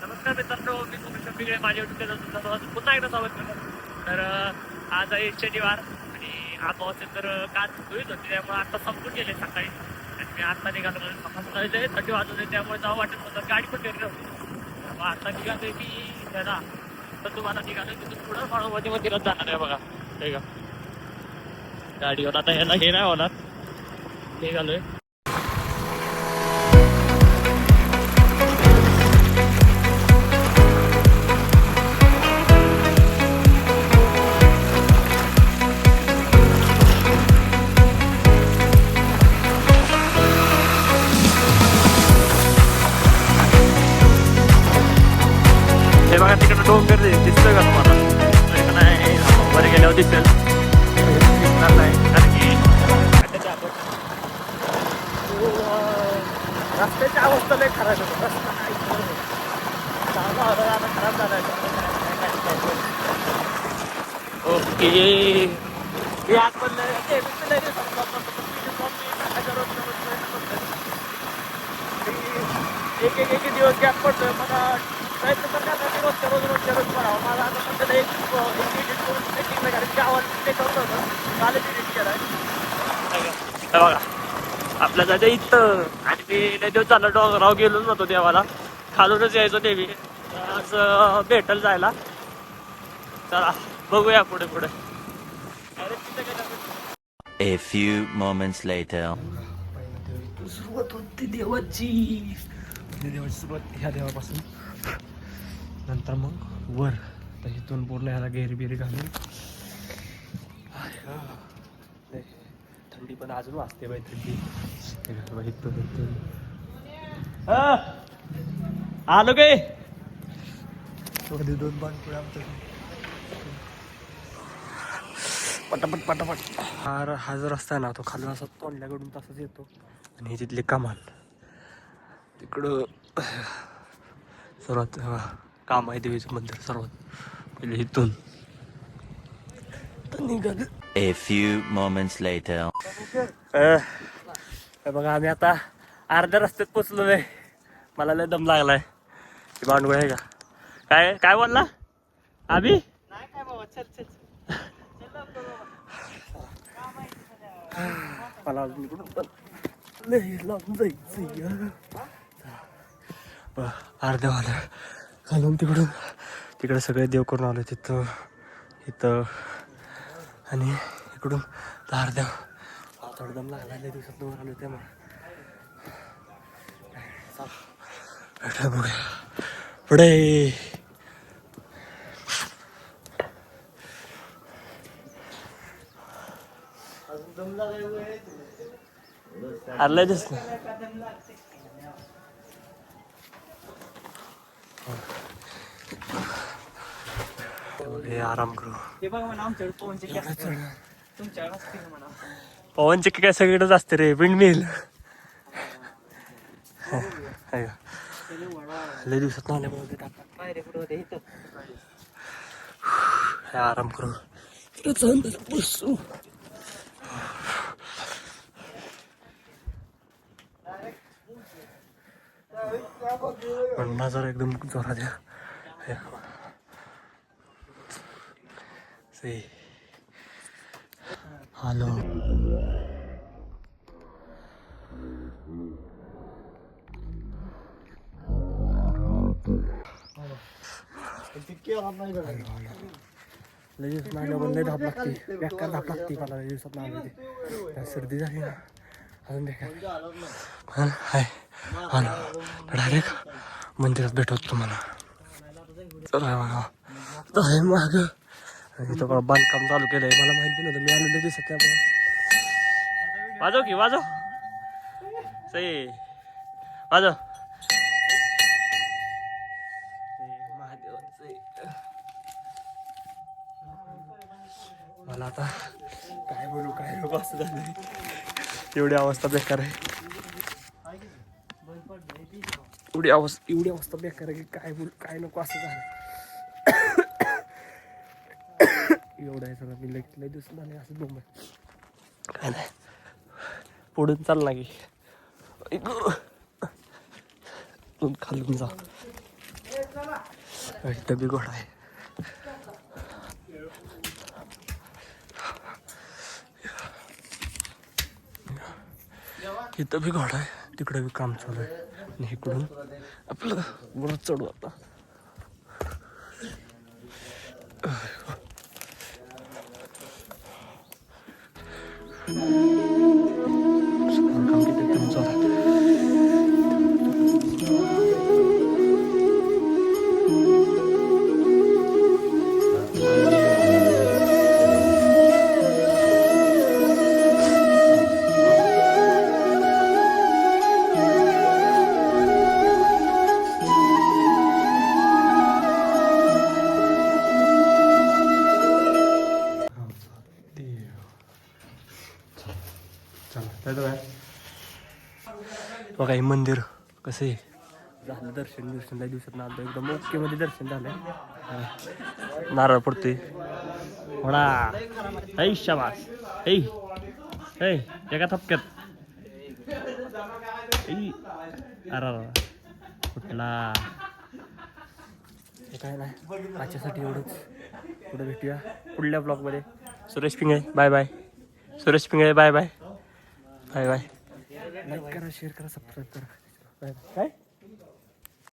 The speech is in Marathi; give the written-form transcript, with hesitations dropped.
नमस्कार मित्रांनो, मी सुमित पिगळे माझ्या युट्यूब चॅनल पुन्हा एकदा स्वागत करतो. तर आज आहे शनिवार आणि आज असेल तर काल सुईच होती, त्यामुळे आता संपून गेले सकाळी आणि मी आता निघालो. 30 वाजत त्यामुळे जावं वाटत नव्हतं, गाडी पण फिरली होती. मग आता निघालोय की त्याला तर तुम्हाला निघालोय तिथून पुढं माळोमध्ये मंदिरात जाणार आहे बघा. हे का गाडीवर आता ह्याला हे नाही होणार, निघालोय. हे बघा तिकडं डोंगर दिसतोय का तुम्हाला? नाही वर गेल्यावर दिसेल, दिसणार नाही कारण की रस्त्याची अवस्था लय खराब आहे. रस्ता खराब झाला. ओके हे आज पण एक दिवस गॅप पडतोय. मला प्रयत्न करण्यासाठी रोजच्या रोज करावं. मला आता सध्या एक एडिट करून सेटिंगला घालायची आवाज ते करत होतं, कालच एडिट केला आहे बघा. आपल्या जायचं इथं आणि मी लय दिवस झालं डोंगराव गेलो नव्हतो देवाला, खालूनच यायचो देवी. आज भेटल जायला. चला बघूया पुढे पुढे. A few moments later. सुरुवात होती देवाची. देवाची सुरुवात ह्या देवापासून, नंतर मग वर तर इथून पूर्ण ह्याला गेरी बिरी घालून. थंडी पण अजून वाजते बाई. थंडी आलो काय दोन पाणपुळे आमच्या पटापट पटापट. हा जो रस्ता आहे ना, तो खालून असा तोंडल्याकडून तसाच येतो आणि तिथले कमान तिकडं सर्वात काम आहे देवीचं मंदिर. सर्वात पहिले इथून निघाल. A few moments later. बघा आम्ही आता अर्ध्या रस्त्यात पोचलो आहे. मला लय दम लागलाय. भांडवळ आहे का काय? काय बोलला आम्ही? मला अजून इकडून लय लांब जायचं. अर्ध्या वाला घालून तिकडे सगळे देव करून आलो. तिथं इथं आणि इकडून अर्ध्या थोडा दम लागला. लय दिवसात वर आलो त्यामुळे बघूया पुढे. आलंय दिसत आराम करू. पवन चक्की काय सगळीकडेच असते रे. विंड मिल लय दिवसात आराम करू. नजर एकदम जोरात आहे. हॅलो लगेच लय धाप लागते. बेकार धाप लागते मला लय दिवसात नाही. सर्दी झाली ना अजून बेकार. हाय डायरेक्ट मंदिरात भेटवतो तुम्हाला. चला बघा आहे माग इथं बांधकाम चालू केलंय. मला माहिती नव्हतं, मी आलो दिसत त्यामुळे. वाजव की वाजव सई वाजव. मला आता काय बोलू काय नको असं झालं. एवढी अवस्था बेकार आहे. एवढी अवस्था बेकार आहे की काय बोलू काय नको असं झालं. एवढं आहे सगळं. मी लय दिवस झाले असं बोंब काय नाही. पुढून चाल ना की खालून जा. इथं बी घोडा आहे. इथं बी घोडा आहे, तिकडे बी काम चालू आहे. आणि इकडून आपलं वर चढू आता. काम किती एकदम चालू आहे. बघा हे मंदिर कसं आहे. झालं दर्शन लय दिवसात ना एकदम ओके मध्ये दर्शन झालंय. नारळ पडतोय म्हणा. ऐ शाबास. ऐ एका थपक्यात. अरे कुठला काय नाही. आजच्यासाठी एवढंच. पुढे भेटूया पुढल्या ब्लॉगमध्ये. Suresh Pingale bye bye. Suresh Pingale bye bye. Bye bye. Like करा, शेअर करा, सबस्क्राईब करा. Bye bye. काय